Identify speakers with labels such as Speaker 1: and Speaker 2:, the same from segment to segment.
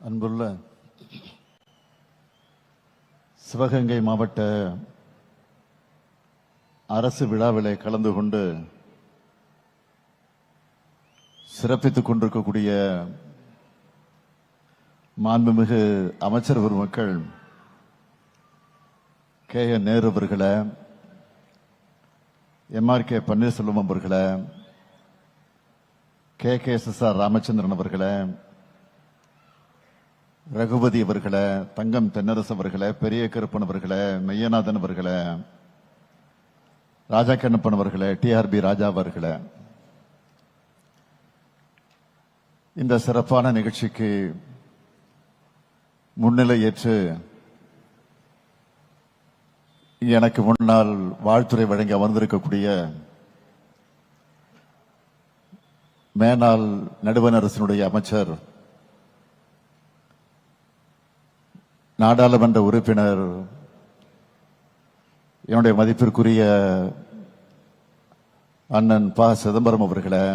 Speaker 1: அன்புள்ள சிவகங்கை மாவட்ட அரசு விழாவிலே கலந்து கொண்டு சிறப்பித்துக் கொண்டிருக்கக்கூடிய மாண்புமிகு அமைச்சர் பெருமக்கள் KN நேரு அவர்களே, MRK பன்னீர்செல்வம் அவர்களே, KKSSR ராமச்சந்திரன் அவர்களே, ரகுபதி அவர்களே, தங்கம் தென்னரசு அவர்களே, பெரிய கருப்பன் அவர்களே, மெய்யநாதன் அவர்களே, ராஜா கண்ணப்பன் அவர்களே, TRB ராஜா அவர்களே, இந்த சிறப்பான நிகழ்ச்சிக்கு முன்னிலை ஏற்று எனக்கு முன்னால் வாழ்த்துறை வழங்கி அமர்ந்திருக்கக்கூடிய மேனாள் நடுவண் அரசினுடைய அமைச்சர், நாடாளுமன்ற உறுப்பினர், என்னுடைய மதிப்பிற்குரிய அண்ணன் ப. சிதம்பரம் அவர்களே,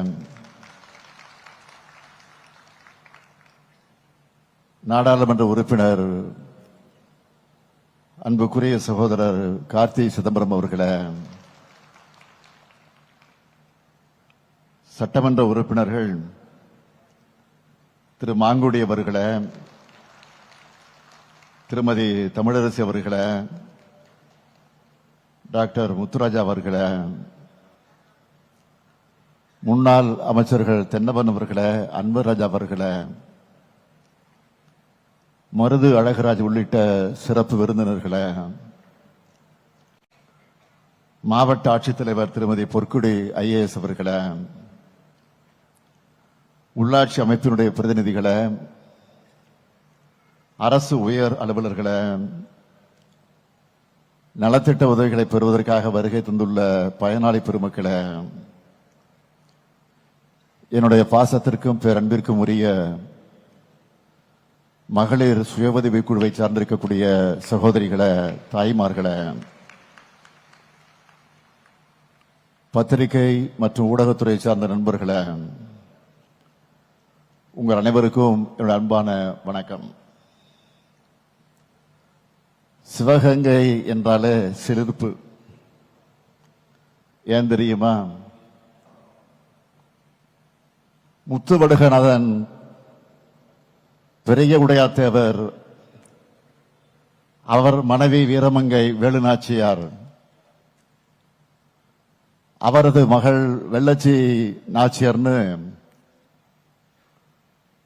Speaker 1: நாடாளுமன்ற உறுப்பினர் அன்புக்குரிய சகோதரர் கார்த்தி சிதம்பரம் அவர்களே, சட்டமன்ற உறுப்பினர்கள் திரு மாங்குடி அவர்களே, திருமதி தமிழரசி அவர்களே, டாக்டர் முத்துராஜா அவர்களே, முன்னாள் அமைச்சர்கள் தென்னவன் அவர்களே, அன்பராஜா அவர்களே, மருது அழகராஜ் உள்ளிட்ட சிறப்பு விருந்தினர்களே, மாவட்ட ஆட்சித்தலைவர் திருமதி பொற்குடி IAS அவர்களே, உள்ளாட்சி அமைப்பினுடைய பிரதிநிதிகளே, அரசு உயர் அலுவலர்களே, நலத்திட்ட உதவிகளை பெறுவதற்காக வருகை தந்துள்ள பயனாளி பெருமக்களே, என்னுடைய பாசத்திற்கும் பேரன்பிற்கும் உரிய மகளிர் சுய உதவி குழுவை சார்ந்திருக்கக்கூடிய சகோதரிகளே, தாய்மார்களே, பத்திரிகை மற்றும் ஊடகத்துறை சார்ந்த நண்பர்களே, உங்கள் அனைவருக்கும் என்னுடைய அன்பான வணக்கம். சிவகங்கை என்றாலே சிலிர்ப்பு. ஏன் தெரியுமா? முத்துவடுகநாதன் பெரிய உடையாத்தேவர், அவர் மனைவி வீரமங்கை வேலுநாச்சியார், அவரது மகள் வெள்ளச்சி நாச்சியார்னு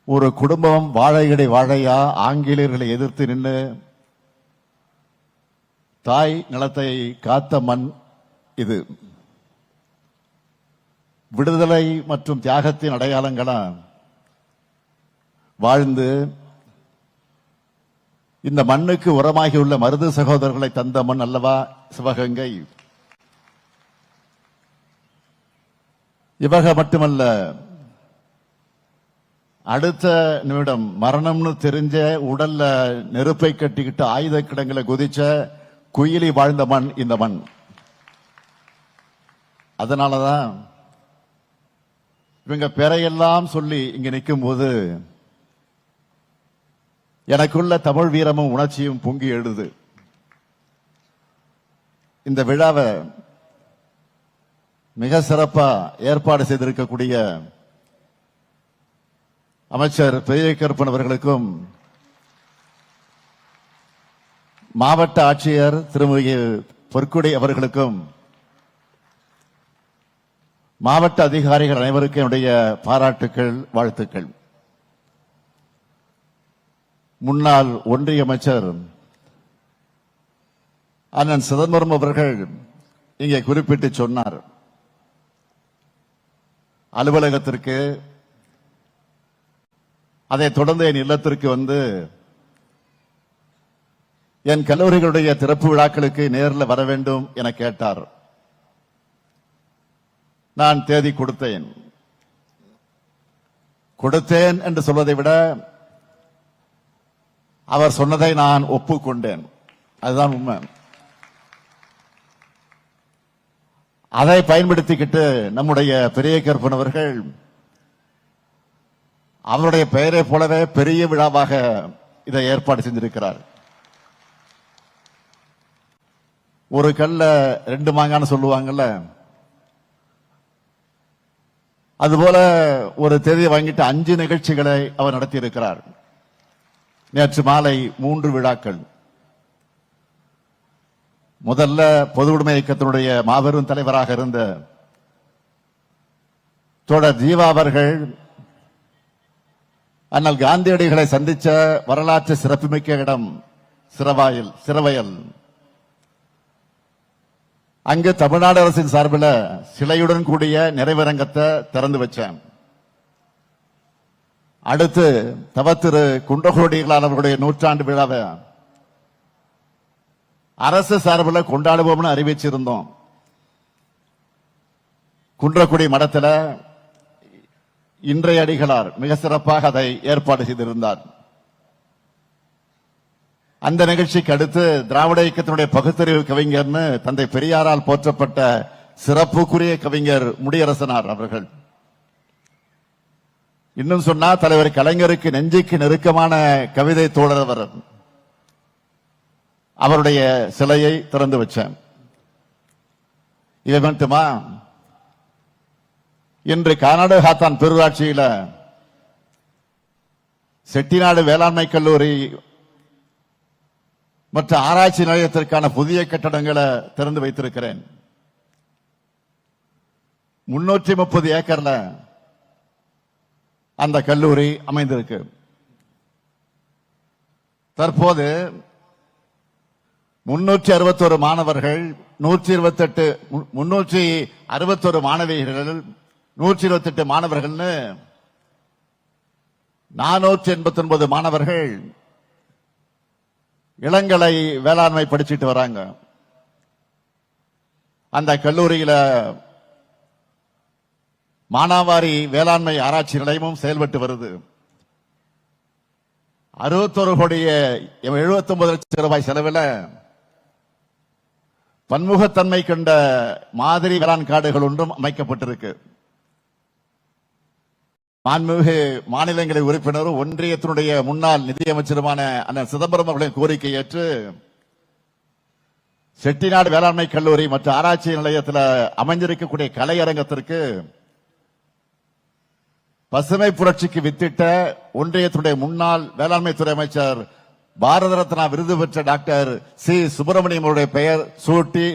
Speaker 1: ஒரு குடும்பம் வாழையடி வாழையா ஆங்கிலேயர்களை எதிர்த்து நின்று தாய் நிலத்தை காத்த மண் இது. விடுதலை மற்றும் தியாகத்தின் அடையாளங்களா வாழ்ந்து இந்த மண்ணுக்கு உரமாகியுள்ள மருது சகோதரர்களை தந்த மண் அல்லவா சிவகங்கை. இவக மட்டுமல்ல, அடுத்த நிமிடம் மரணம்னு தெரிஞ்ச உடல்ல நெருப்பை கட்டிக்கிட்டு ஆயுத கிடங்குல குதிச்ச குயிலி வாழ்ந்த மண் இந்த மண். அதனாலதான் இவங்க பெறையெல்லாம் சொல்லி இங்க நிற்கும் போது எனக்குள்ள தமிழ் வீரமும் உணர்ச்சியும் பொங்கி எழுது. இந்த விழாவை மிக சிறப்பா ஏற்பாடு செய்திருக்கக்கூடிய அமைச்சர் பெரிய கருப்பன் அவர்களுக்கும், மாவட்ட ஆட்சியர் திருமதி பொற்குடி அவர்களுக்கும், மாவட்ட அதிகாரிகள் அனைவருக்கும் என்னுடைய பாராட்டுக்கள், வாழ்த்துக்கள். முன்னாள் ஒன்றிய அமைச்சர் அண்ணன் சிதம்பரம் அவர்கள் இங்கே குறிப்பிட்டு சொன்னார், அலுவலகத்திற்கு, அதைத் தொடர்ந்து என் இல்லத்திற்கு வந்து என் கல்லூரிகளுடைய திறப்பு விழாக்களுக்கு நேரில் வர வேண்டும் என கேட்டார். நான் தேதி கொடுத்தேன் என்று சொல்வதை விட அவர் சொன்னதை நான் ஒப்புக்கொண்டேன். அதுதான் உண்மை. அதை பயன்படுத்திக்கிட்டு நம்முடைய பெரிய கருப்பன் அவர்கள் அவருடைய பெயரை போலவே பெரிய விழாவாக இதை ஏற்பாடு செஞ்சிருக்கிறார். ஒரு கல்ல ரெண்டு மாங்கான்னு சொல்லுவாங்கல்ல, அதுபோல ஒரு தேதியை வாங்கிட்டு 5 நிகழ்ச்சிகளை அவர் நடத்தி இருக்கிறார். நேற்று மாலை 3 விழாக்கள். முதல்ல பொது உடைமை இயக்கத்தினுடைய மாபெரும் தலைவராக இருந்த தோழர் ஜீவா அவர்கள் அண்ணல் காந்தியடிகளை சந்திச்ச வரலாற்று சிறப்புமிக்க இடம் சிறவயல். அங்கு தமிழ்நாடு அரசின் சார்பில் சிலையுடன் கூடிய நிறைவரங்கத்தை திறந்து வச்சேன். அடுத்து தவத்திரு குன்றகோடிகளார் அவர்களுடைய 100ஆண்டு விழாவை அரசு சார்பில் கொண்டாடுவோம்னு அறிவிச்சிருந்தோம். குன்றக்குடி மடத்தில் இன்றைய அடிகளார் மிக சிறப்பாக அதை ஏற்பாடு செய்திருந்தார். அந்த நிகழ்ச்சிக்கு அடுத்து திராவிட இயக்கத்தினுடைய பகுத்தறிவு கவிஞர்னு தந்தை பெரியாரால் போற்றப்பட்ட சிறப்புக்குரிய கவிஞர் முடியரசனார் அவர்கள், இன்னும் சொன்னா தலைவர் கலைஞருக்கு நெஞ்சுக்கு நெருக்கமான கவிதை தோழர் அவர், அவருடைய சிலையை திறந்து வச்சேன். இதை மட்டுமா, இன்று கர்நாடகாத்தான் பேரூராட்சியில செட்டிநாடு வேளாண்மை கல்லூரி மற்ற ஆராய்ச்சி நிலையத்திற்கான புதிய கட்டடங்களை திறந்து வைத்திருக்கிறேன். 330 ஏக்கர்ல அந்த கல்லூரி அமைந்திருக்கு. தற்போது 361 மாணவர்கள், 361 மாணவிகள், 128 மாணவர்கள், 489 மாணவர்கள் இளங்கலை வேளாண்மை படிச்சுட்டு வராங்க. அந்த கல்லூரியில மானாவாரி வேளாண்மை ஆராய்ச்சி நிலையமும் செயல்பட்டு வருது. 61 கோடியே 79 லட்சம் ரூபாய் செலவில் பன்முகத்தன்மை கொண்ட மாதிரி வேளாண் காடுகள் ஒன்றும் அமைக்கப்பட்டிருக்கு. மாண்புமிகு மாநிலங்களவை உறுப்பினரும் ஒன்றியத்தினுடைய முன்னாள் நிதியமைச்சருமான அண்ணன் சிதம்பரம் அவர்களின் கோரிக்கை ஏற்று செட்டிநாடு வேளாண்மை கல்லூரி மற்றும் ஆராய்ச்சி நிலையத்தில் அமைந்திருக்கக்கூடிய கலையரங்கத்திற்கு பசுமை புரட்சிக்கு வித்திட்ட ஒன்றியத்துடைய முன்னாள் வேளாண்மை துறை அமைச்சர் பாரத ரத்னா விருது பெற்ற டாக்டர் சி சுப்பிரமணியம் அவருடைய பெயர் சூட்டி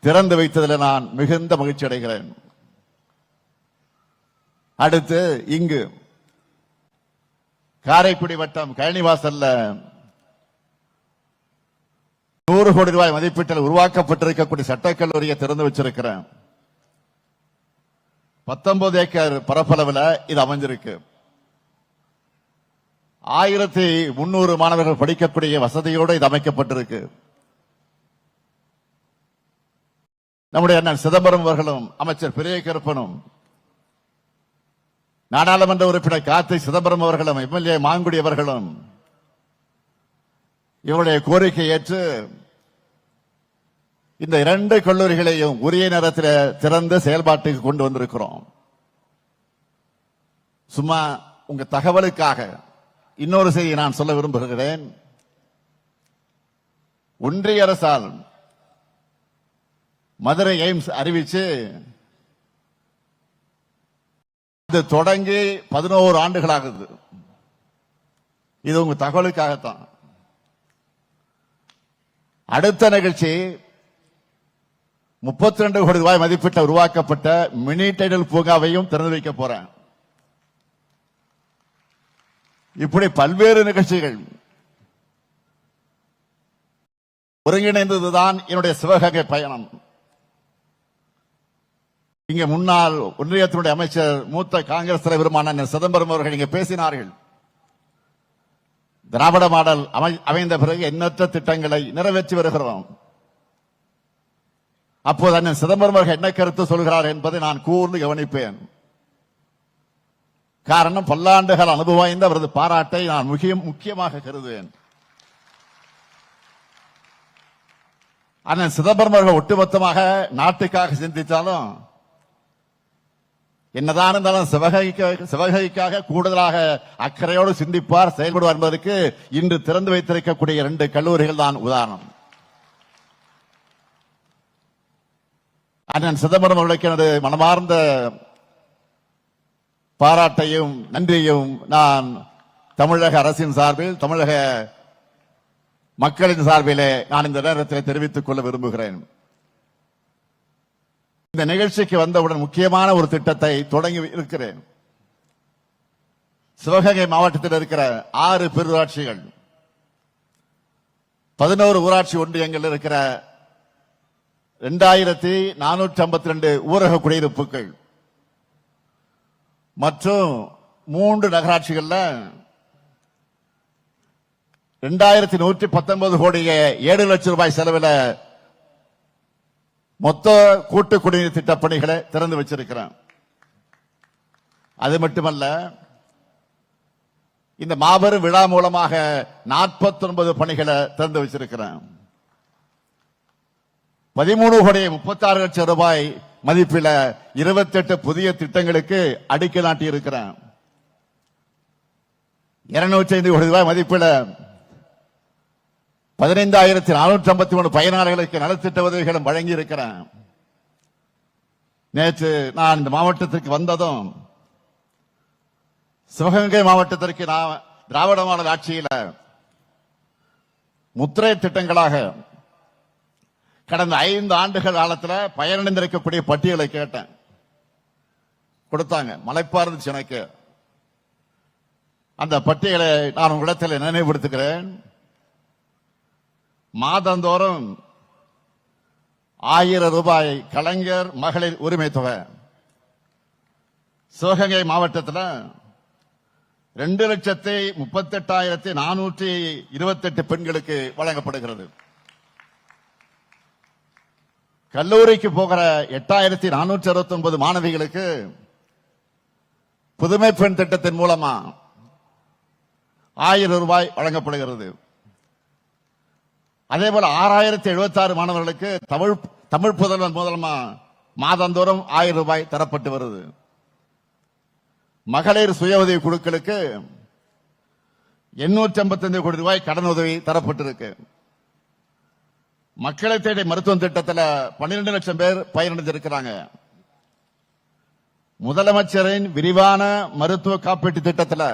Speaker 1: திறந்து வைத்ததில் நான் மிகுந்த மகிழ்ச்சி அடைகிறேன். அடுத்து இங்கு காரைக்குடி வட்டம் கழனிவாசல்ல 100 கோடி ரூபாய் மதிப்பீட்டில் உருவாக்கப்பட்டிருக்கக்கூடிய சட்டக்கல்லூரியை திறந்து வச்சிருக்கிறேன். 19 ஏக்கர் பரப்பளவில் இது அமைஞ்சிருக்கு. 1300 மாணவர்கள் படிக்கக்கூடிய வசதியோடு இது அமைக்கப்பட்டிருக்கு. நம்முடைய அண்ணன் சிதம்பரம் அவர்களும் அமைச்சர் பெரிய கருப்பனும் நாடாளுமன்ற உறுப்பினர் கார்த்திக் சிதம்பரம் அவர்களும் எம்எல்ஏ மாங்குடி அவர்களும் இவருடைய கோரிக்கை ஏற்று இந்த 2 கல்லூரிகளையும் உரிய நேரத்தில் திறந்து செயல்பாட்டுக்கு கொண்டு வந்திருக்கிறோம். சும்மா உங்க தகவலுக்காக இன்னொரு செய்தியை நான் சொல்ல விரும்புகிறேன். ஒன்றிய அரசால் மதுரை எய்ம்ஸ் அறிவிச்சு இது தொடங்கி 11 ஆண்டுகளாகுது. இது உங்க தகவலுக்காகத்தான். அடுத்த நிகழ்ச்சி 32 கோடி ரூபாய் மதிப்பீட்டில் உருவாக்கப்பட்ட மினி டைடல் பூங்காவையும் திறந்து வைக்க போறேன். இப்படி பல்வேறு நிகழ்ச்சிகள் ஒருங்கிணைந்ததுதான் என்னுடைய சிவகங்கை பயணம். இங்க முன்னாள் ஒன்றியத்தினுடைய அமைச்சர் மூத்த காங்கிரஸ் தலைவருமான சிதம்பரம் அவர்கள் இங்க பேசினார்கள். திராவிட மாடல் அமைந்த பிறகு எண்ணற்ற திட்டங்களை நிறைவேற்றி வருகிறோம். அப்போது அண்ணன் சிதம்பரம் அவர்கள் என்ன கருத்து சொல்கிறார் என்பதை நான் கூர்ந்து கவனிப்பேன். காரணம், பல்லாண்டுகள் அனுபவம் வாய்ந்த அவரது பாராட்டை நான் முக்கியமாக கருதுவேன். அண்ணன் சிதம்பரம் அவர்கள் ஒட்டுமொத்தமாக நாட்டுக்காக சிந்தித்தாலும் என்னதான் இருந்தாலும் சிவகங்கைக்காக கூடுதலாக அக்கறையோடு சிந்திப்பார், செயல்படுவார் என்பதற்கு இன்று திறந்து வைத்திருக்கக்கூடிய 2 கல்லூரிகள் தான் உதாரணம். அண்ணன் சிதம்பரம் அவர்களுக்கு எனது மனமார்ந்த பாராட்டையும் நன்றியையும் நான் தமிழக அரசின் சார்பில், தமிழக மக்களின் சார்பிலே நான் இந்த நேரத்தில் தெரிவித்துக் கொள்ள விரும்புகிறேன். இந்த நிகழ்ச்சிக்கு வந்தவுடன் முக்கியமான ஒரு திட்டத்தை தொடங்கி இருக்கிறேன். சிவகங்கை மாவட்டத்தில் இருக்கிற 6 பேரூராட்சிகள், 11 ஊராட்சி ஒன்றியங்கள் இருக்கிற 2452 ஊரக குடியிருப்புகள் மற்றும் 3 நகராட்சிகள்ல 2119 கோடியே 7 லட்சம் ரூபாய் செலவில் மொத்த கூட்டு குடிநீர் திட்ட பணிகளை திறந்து வச்சிருக்கிறேன். அது மட்டுமல்ல, இந்த மாபெரும் விழா மூலமாக 49 பணிகளை திறந்து வச்சிருக்கிறேன். 13 கோடி 36 லட்சம் ரூபாய் மதிப்பில் 28 புதிய திட்டங்களுக்கு அடிக்கல் நாட்டி இருக்கிறேன். 205 கோடி ரூபாய் மதிப்பில் 15,453 பயனாளர்களுக்கு நலத்திட்ட உதவிகளும் வழங்கி இருக்கிறேன். நேற்று நான் இந்த மாவட்டத்திற்கு வந்ததும் சிவகங்கை மாவட்டத்திற்கு நான் திராவிட மாடல் ஆட்சியில் முத்திரை திட்டங்களாக கடந்த 5 ஆண்டுகள் காலத்தில் பயனடைந்திருக்கக்கூடிய பட்டியலை கேட்டேன். கொடுத்தாங்க, மலைப்பா இருந்துச்சு எனக்கு. அந்த பட்டியலை நான் உங்களிடத்தில் நினைவுபடுத்துகிறேன். மாதந்தோறும் 1000 ரூபாய் கலைஞர் மகளிர் உரிமை தொகை சிவகங்கை மாவட்டத்தில் 2,38,428 பெண்களுக்கு வழங்கப்படுகிறது. கல்லூரிக்கு போகிற 8,469 மாணவிகளுக்கு புதுமை பெண் திட்டத்தின் மூலமா 1000 ரூபாய் வழங்கப்படுகிறது. அதே போல 6,076 மாணவர்களுக்கு தமிழ் புதல்வன் மூலமா மாதந்தோறும் 1000 ரூபாய் தரப்பட்டு வருது. மகளிர் சுய உதவி குழுக்களுக்கு 855 கோடி ரூபாய் கடன் உதவி தரப்பட்டிருக்கு. மக்களை தேடி மருத்துவ திட்டத்தில் 12 லட்சம் பேர் பயனடைந்திருக்கிறாங்க. முதலமைச்சரின் விரிவான மருத்துவ காப்பீட்டு திட்டத்தில்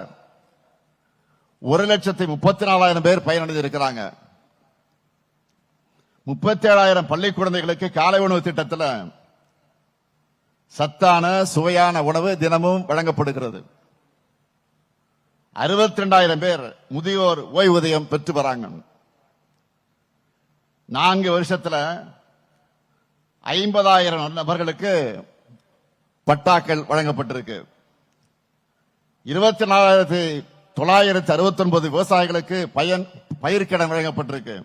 Speaker 1: 1,34,000 பேர் பயனடைந்திருக்கிறாங்க. 37,000 பள்ளி குழந்தைகளுக்கு காலை உணவு திட்டத்தில் சத்தான சுவையான உணவு தினமும் வழங்கப்படுகிறது. 62,000 பேர் முதியோர் ஓய்வூதியம் பெற்று வராங்க. 4 வருஷத்துல 50,000 நபர்களுக்கு பட்டாக்கள் வழங்கப்பட்டிருக்கு. 24,969 விவசாயிகளுக்கு பயிர்க்கடன் வழங்கப்பட்டிருக்கு.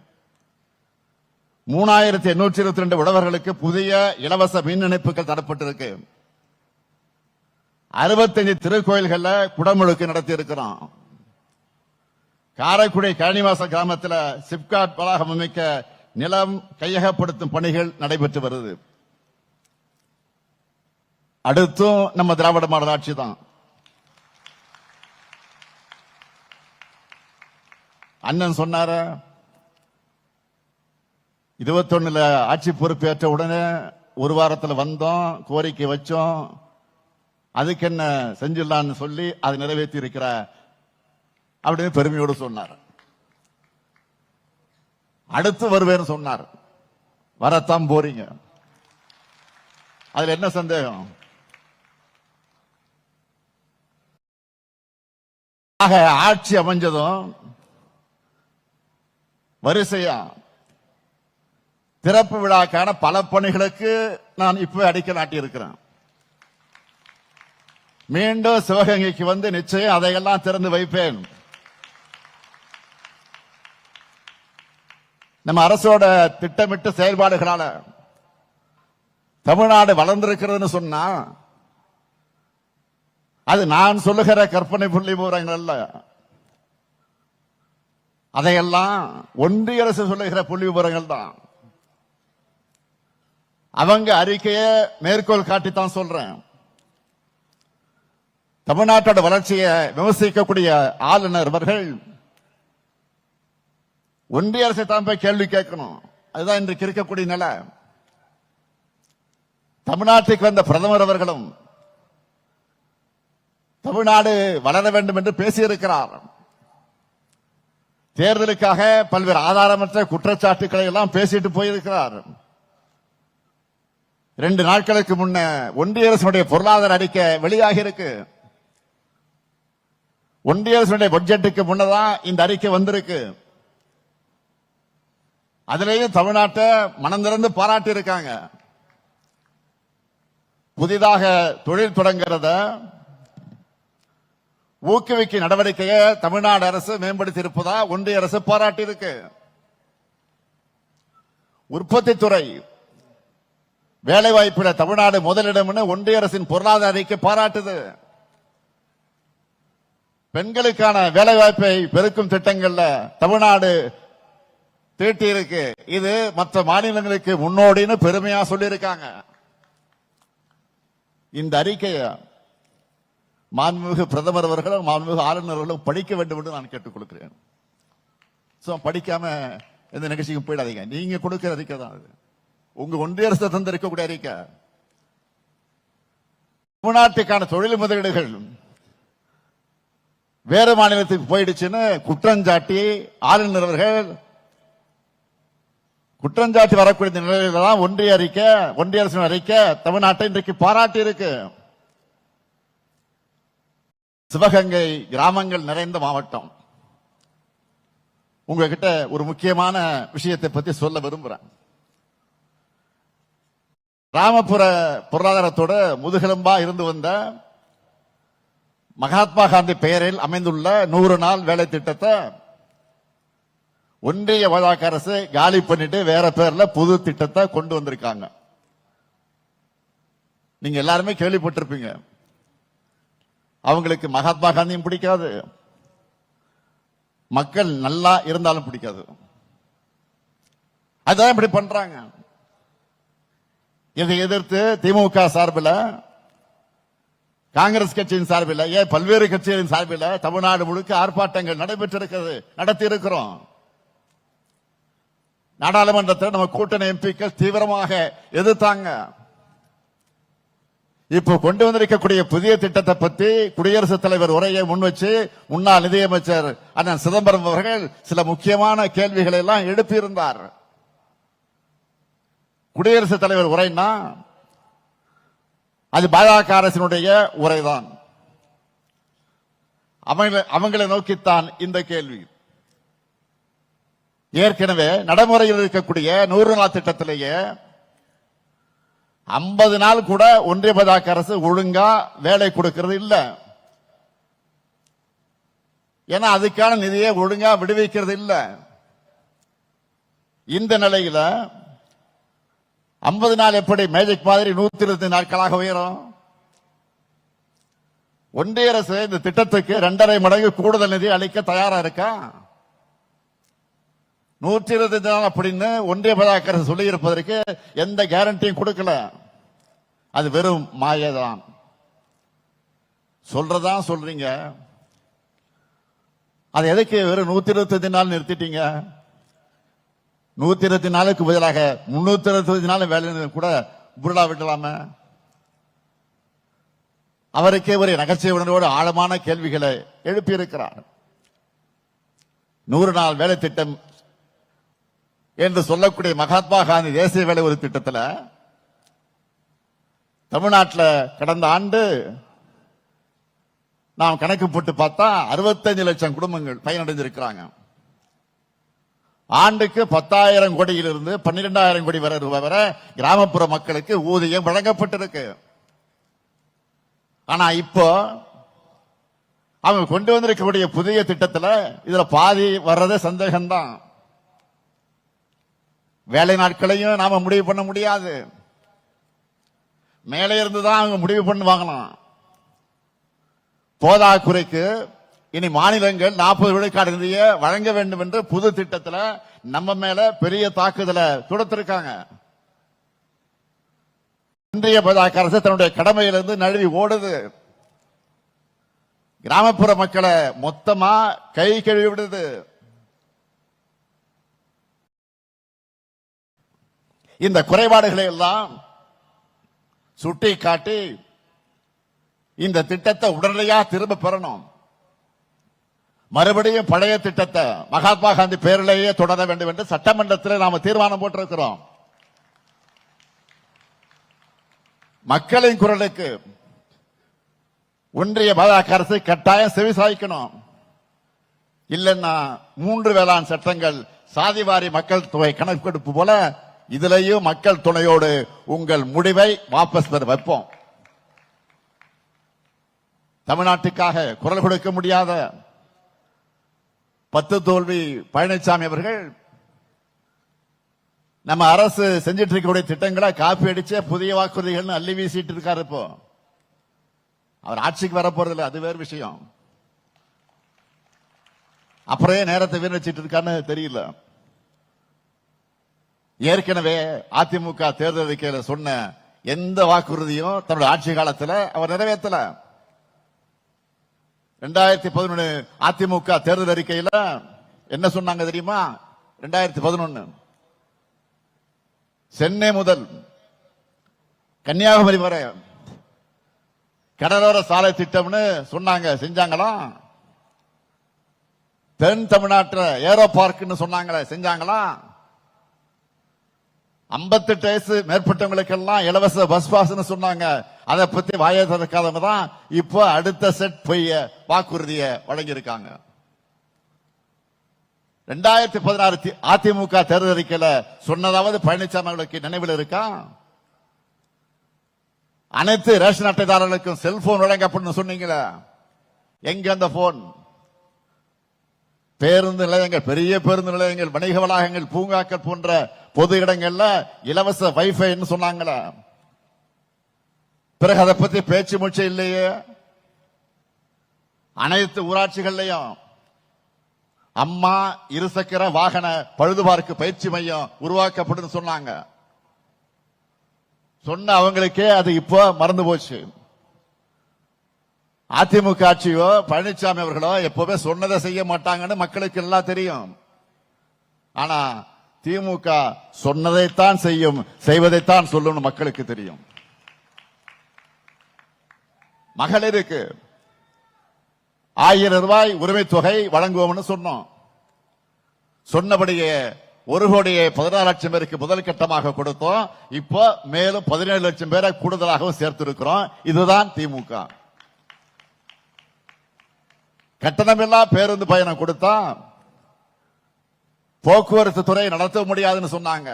Speaker 1: 3,822 உழவர்களுக்கு புதிய இலவச மின் இணைப்புகள் தரப்பட்டிருக்கு. 65 திருக்கோயில்கள்ல குடமுழுக்கு நடத்தி இருக்கிறோம். காரைக்குடி கழனிவாச கிராமத்தில் சிப்காட் வளாகம் அமைக்க நிலம் கையகப்படுத்தும் பணிகள் நடைபெற்று வருது. அடுத்தும் நம்ம திராவிட மாடல் ஆட்சி தான். அண்ணன் சொன்னார 21 ஆட்சி பொறுப்பேற்ற உடனே 1 வாரத்தில் வந்தோம், கோரிக்கை வச்சோம், அதுக்கு என்ன செஞ்சிடலான்னு சொல்லி அதை நிறைவேற்றி இருக்கிற அப்படின்னு பெருமையோடு சொன்னார். அடுத்து வருவேன்னு சொன்னார். வரத்தான் போறீங்க, அதுல என்ன சந்தேகம்? ஆக ஆட்சி அமைஞ்சதும் வரிசையா திறப்பு விழாக்கான பல பணிகளுக்கு நான் இப்ப அடிக்கல் நாட்டியிருக்கிறேன். மீண்டும் சிவகங்கைக்கு வந்து நிச்சயம் அதையெல்லாம் திறந்து வைப்பேன். நம்ம அரசோட திட்டமிட்ட செயல்பாடுகளால தமிழ்நாடு வளர்ந்திருக்கிறதுன்னு சொன்னா அது நான் சொல்லுகிற கற்பனை புள்ளி விவரங்கள் அல்ல. அதையெல்லாம் ஒன்றிய அரசு சொல்லுகிற புள்ளி விவரங்கள் தான். அவங்க அறிக்கையை மேற்கோள் காட்டித்தான் சொல்றேன். தமிழ்நாட்டோட வளர்ச்சியை விமர்சிக்கக்கூடிய ஆளுநர் அவர்கள் ஒன்றிய அரசை தான் போய் கேள்வி கேட்கணும். அதுதான் இன்றைக்கு இருக்கக்கூடிய நிலை. தமிழ்நாட்டுக்கு வந்த பிரதமர் அவர்களும் தமிழ்நாடு வளர வேண்டும் என்று பேசியிருக்கிறார். தேர்தலுக்காக பல்வேறு ஆதாரமற்ற குற்றச்சாட்டுக்களை எல்லாம் பேசிட்டு போயிருக்கிறார். 2 நாட்களுக்கு முன்ன ஒன்றிய அரசுடைய பொருளாதார அறிக்கை வெளியாகி இருக்கு. ஒன்றிய அரசுடைய பட்ஜெட்டுக்கு முன்னதான் இந்த அறிக்கை வந்திருக்கு. அதிலேயும் தமிழ்நாட்டை மனம் திறந்து பாராட்டி இருக்காங்க. புதிதாக தொழில் தொடங்குறத ஊக்குவிக்கும் நடவடிக்கையை தமிழ்நாடு அரசு மேம்படுத்தி இருப்பதா ஒன்றிய அரசு பாராட்டி இருக்கு. உற்பத்தி துறை வேலை வாய்ப்புல தமிழ்நாடு முதலிடம் ஒன்றிய அரசின் பொருளாதார அறிக்கை பாராட்டுது. பெண்களுக்கான வேலை வாய்ப்பை பெருக்கும் திட்டங்கள்ல தமிழ்நாடு தீட்டி இருக்கு. இது மற்ற மாநிலங்களுக்கு முன்னோடின்னு பெருமையா சொல்லியிருக்காங்க. இந்த அறிக்கையை மாண்புமிகு பிரதமர் அவர்களும் மாண்புமிகு ஆளுநர்களும் படிக்க வேண்டும் என்று நான் கேட்டுக் கொடுக்கிறேன். படிக்காம எந்த நிகழ்ச்சிக்கும் போயிடாதீங்க. நீங்க கொடுக்கிற அறிக்கை தான் அது. உங்க ஒன்றிய அரசு தந்திருக்கக்கூடிய அறிக்கை. தமிழ்நாட்டுக்கான தொழில் முதலீடுகள் வேறு மாநிலத்துக்கு போயிடுச்சுன்னு குற்றஞ்சாட்டி ஆளுநர் அவர்கள் குற்றஞ்சாட்டி வரக்கூடிய நிலையில தான் ஒன்றிய அரசின் அறிக்கை தமிழ்நாட்டை இன்றைக்கு பாராட்டி இருக்கு. சிவகங்கை கிராமங்கள் நிறைந்த மாவட்டம். உங்ககிட்ட ஒரு முக்கியமான விஷயத்தை பத்தி சொல்ல விரும்புறேன். கிராமப்புற பொருளாதாரத்தோட முதுகெலும்பா இருந்து வந்த மகாத்மா காந்தி பெயரில் அமைந்துள்ள 100 நாள் வேலை திட்டத்தை ஒன்றிய பாஜக அரசு காலி பண்ணிட்டு வேற பேர்ல புது திட்டத்தை கொண்டு வந்திருக்காங்க. நீங்க எல்லாருமே கேள்விப்பட்டிருப்பீங்க. அவங்களுக்கு மகாத்மா காந்தியும் பிடிக்காது, மக்கள் நல்லா இருந்தாலும் பிடிக்காது. அதான் இப்படி பண்றாங்க. இதை எதிர்த்து திமுக சார்பில், காங்கிரஸ் கட்சியின் சார்பில், ஏன் பல்வேறு கட்சிகளின் சார்பில் தமிழ்நாடு முழுக்க ஆர்ப்பாட்டங்கள் நடைபெற்றிருக்கிறது, நடத்தி இருக்கிறோம். நாடாளுமன்றத்தில் நம்ம கூட்டணி எம்பிக்கள் தீவிரமாக எதிர்த்தாங்க. இப்போ கொண்டு வந்திருக்கக்கூடிய புதிய திட்டத்தை பற்றி குடியரசுத் தலைவர் உரையை முன்வச்சு முன்னாள் நிதியமைச்சர் அண்ணன் சிதம்பரம் அவர்கள் சில முக்கியமான கேள்விகளை எல்லாம் எழுப்பியிருந்தார். குடியரசுத் தலைவர் உரைனா அது பாஜக அரசினுடைய உரைதான். அவங்களை நோக்கித்தான் இந்த கேள்வி. ஏற்கனவே நடைமுறையில் இருக்கக்கூடிய 100 நாள் திட்டத்திலேயே 50 நாள் கூட ஒன்றிய பாஜக அரசு ஒழுங்கா வேலை கொடுக்கிறது இல்ல. ஏன்னா அதுக்கான நிதியை ஒழுங்கா விடுவிக்கிறது இல்ல. இந்த நிலையில 50 நாள் எப்படி மேஜிக் மாதிரி 120 நாட்களாக உயரும்? ஒன்றிய அரசு இந்த திட்டத்துக்கு 2.5 மடங்கு கூடுதல் நிதி அளிக்க தயாரா இருக்கா? 120 நாள் அப்படின்னு ஒன்றிய பாஜக அரசு சொல்லி இருப்பதற்கு எந்த கேரண்டியும் கொடுக்கல. அது வெறும் மாயதான். சொல்றதான் சொல்றீங்க. அது எதுக்கு வெறும் 125 நாள் நிறுத்திட்டீங்க? 120 நாளுக்கு பதிலாக 365 நாள் வேலை கூட புருடா விடலாம? அவருக்கே ஒரு நகைச்சுவை உணர்வோடு ஆழமான கேள்விகளை எழுப்பியிருக்கிறார். 100 நாள் வேலை திட்டம் என்று சொல்லக்கூடிய மகாத்மா காந்தி தேசிய வேலை ஒரு திட்டத்தில் தமிழ்நாட்டில் கடந்த ஆண்டு நாம் கணக்கு போட்டு பார்த்தா 65 லட்சம் குடும்பங்கள் பயனடைந்திருக்கிறாங்க. ஆண்டுக்கு 10,000 கோடியிலிருந்து 12,000 கோடி வரை ரூபாய் வரை கிராமப்புற மக்களுக்கு ஊதியம் வழங்கப்பட்டிருக்கு. ஆனா இப்போ அவங்க கொண்டு வந்திருக்கக்கூடிய புதிய திட்டத்தில் இதுல பாதி வர்றதே சந்தேகம்தான். வேலை நாட்களையும் நாம முடிவு பண்ண முடியாது. மேலே இருந்துதான் அவங்க முடிவு பண்ணுவாங்களாம். போதாக்குறைக்கு இனி மாநிலங்கள் 40 விழுக்காடு நிதியை வழங்க வேண்டும் என்று புது திட்டத்தில் நம்ம மேல பெரிய தாக்குதலை தொடுத்திருக்காங்க. ஒன்றிய பாஜக அரசு தன்னுடைய கடமையிலிருந்து நழுவி ஓடுது. கிராமப்புற மக்களை மொத்தமா கை கழுவி விடுது. இந்த குறைபாடுகளை எல்லாம் சுட்டி காட்டி இந்த திட்டத்தை உடனடியாக திரும்ப பெறணும். மறுபடியும் பழைய திட்டத்தை மகாத்மா காந்தி பேரிலேயே தொடர வேண்டும் என்று சட்டமன்றத்தில் நாம தீர்மானம் போட்டிருக்கிறோம். மக்களின் குரலுக்கு ஒன்றிய பாஜக அரசு கட்டாயம் செவிசாய்க்கணும். இல்லைன்னா 3 வேளாண் சட்டங்கள், சாதிவாரி மக்கள் தொகை கணக்கெடுப்பு போல இதிலேயும் மக்கள் துணையோடு உங்கள் முடிவை வாபஸ் பெற வைப்போம். தமிழ்நாட்டுக்காக குரல் கொடுக்க முடியாத 10 தோல்வி பழனிசாமி அவர்கள் நம்ம அரசு செஞ்சிட்டு இருக்கக்கூடிய திட்டங்களை காப்பி அடிச்ச புதிய வாக்குறுதிகள் அள்ளி வீசிட்டு இருக்காரு. இப்போ அவர் ஆட்சிக்கு வர போறதில்லை, அது வேறு விஷயம். அப்புறம் நேரத்தை வீணடிச்சிட்டு இருக்கான்னு தெரியல. ஏற்கனவே அதிமுக தேர்தல் அறிக்கையில சொன்ன எந்த வாக்குறுதியும் தன்னுடைய ஆட்சி காலத்தில் அவர் நிறைவேற்றல. 2011 அதிமுக தேர்தல் அறிக்கையில் என்ன சொன்னாங்க தெரியுமா? 2011 சென்னை முதல் கன்னியாகுமரி வரை கடலோர சாலை திட்டம்னு சொன்னாங்க, செஞ்சாங்களா? தென் தமிழ்நாட்டில் ஏரோ பார்க்னு சொன்னாங்களே, செஞ்சாங்களா? 58 வயசு மேற்பட்டவங்களுக்கெல்லாம் இலவச பஸ் பாஸ்னு சொன்னாங்க, அதை பத்தி வாயை திறக்காதவங்க தான் இப்போ அடுத்த செட் பொய்ய வாக்குறுதியை வழங்கியிருக்காங்க. 2016 அதிமுக தேர்தல் அறிக்கையில சொன்னதாவது பழனிசாமி அவர்களுக்கு நினைவில் இருக்கா? அனைத்து ரேஷன் அட்டைதாரர்களுக்கும் செல்போன் வழங்கப்படும் சொன்னீங்களே, எங்க அந்த போன்? பேருந்து நிலையங்கள், பெரிய பேருந்து நிலையங்கள், வணிக வளாகங்கள், பூங்காக்கள் போன்ற பொது இடங்கள்ல இலவச வைஃபை சொன்னாங்களா? பிறகு அதை பத்தி பேச்சு மூச்சு இல்லையே. அனைத்து ஊராட்சிகள்லையும் அம்மா இருசக்கர வாகன பழுதுபார்க்கு பயிற்சி மையம் உருவாக்கப்படும் சொன்னாங்க. சொன்ன அவங்களுக்கே அது இப்போ மறந்து போச்சு. அதிமுக ஆட்சியோ பழனிசாமி அவர்களோ எப்பவுமே சொன்னதை செய்ய மாட்டாங்கன்னு மக்களுக்கு எல்லாம் தெரியும். ஆனா திமுக சொன்னதைத்தான் செய்யும், செய்வதைத்தான் சொல்லும் மக்களுக்கு தெரியும். மகளிருக்கு 1000 ரூபாய் உரிமை தொகை வழங்குவோம்னு சொன்னோம். சொன்னபடியே 1,16 லட்சம் பேருக்கு முதல் கட்டமாக கொடுத்தோம். இப்போ மேலும் 17 லட்சம் பேரை கூடுதலாகவும் சேர்த்திருக்கிறோம். இதுதான் திமுக. கட்டணமில்லா பேருந்து பயணம் கொடுத்தா போக்குவரத்து துறை நடத்த முடியாதுன்னு சொன்னாங்க.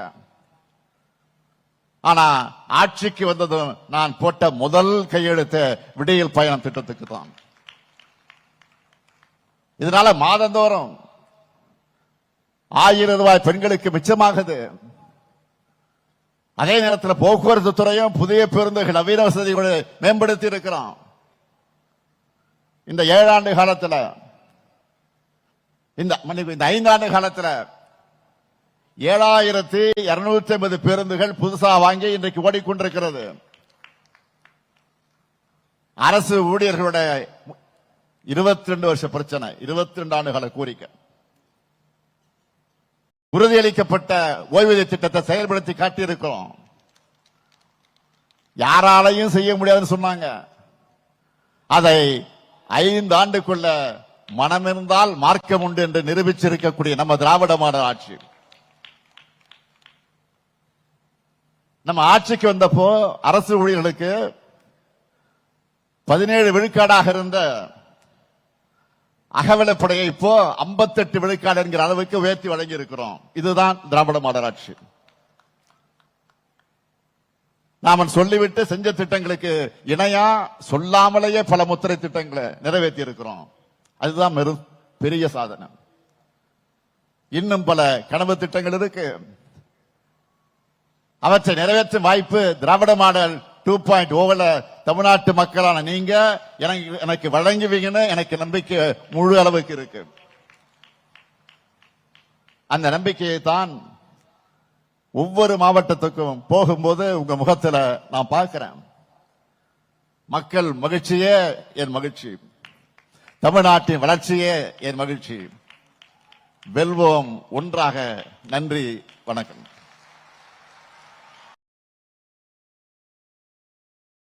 Speaker 1: ஆனா ஆட்சிக்கு வந்ததும் நான் போட்ட முதல் கையெழுத்து விடியல் பயணம் திட்டத்துக்கு தான். இதனால மாதந்தோறும் 1000 ரூபாய் பெண்களுக்கு மிச்சமாகுது. அதே நேரத்தில் போக்குவரத்து துறையும் புதிய பேருந்துகள் நவீன வசதிகளை மேம்படுத்தி இருக்கிறோம். இந்த 7 ஆண்டு காலத்தில், இந்த 5 ஆண்டு காலத்தில் 7250 பேருந்துகள் புதுசா வாங்கி இன்றைக்கு ஓடிக்கொண்டிருக்கிறது. அரசு ஊழியர்களுடைய 22 வருஷ பிரச்சனை, 22 ஆண்டுகால கோரிக்கை. உறுதியளிக்கப்பட்ட ஓய்வூதிய திட்டத்தை செயல்படுத்தி காட்டியிருக்கிறோம். யாராலையும் செய்ய முடியாதுன்னு சொன்னாங்க. அதை 5 ஆண்டுக்குள்ள மனமிருந்தால் மார்க்கம் உண்டு என்று நிரூபிச்சிருக்கக்கூடிய நம்ம திராவிட மாடல் ஆட்சி. நம்ம ஆட்சிக்கு வந்தப்போ அரசு ஊழியர்களுக்கு 17 விழுக்காடாக இருந்த அகவிலைப்படையை இப்போ 58 விழுக்காடு என்கிற அளவுக்கு உயர்த்தி வழங்கி இருக்கிறோம். இதுதான் திராவிட மாடல் ஆட்சி. நாம சொல்லிவிட்டு செஞ்ச திட்டங்களுக்கு இணையா சொல்லாமலேயே பல முத்திரை திட்டங்களை நிறைவேற்றி இருக்கிறோம். அதுதான் பெரிய சாதனை. இன்னும் பல கனவு திட்டங்கள் இருக்கு. அவற்றை நிறைவேற்றும் வாய்ப்பு திராவிட மாடல் 2.0 தமிழ்நாட்டு மக்களான நீங்க எனக்கு வழங்குவீங்கன்னு எனக்கு நம்பிக்கை முழு அளவுக்கு இருக்கு. அந்த நம்பிக்கையை தான் ஒவ்வொரு மாவட்டத்துக்கும் போகும்போது உங்க முகத்துல நான் பார்க்கிறேன். மக்கள் மகிழ்ச்சியே என் மகிழ்ச்சி. தமிழ்நாட்டின் வளர்ச்சியே என் மகிழ்ச்சி. வெல்வோம் ஒன்றாக. நன்றி, வணக்கம்.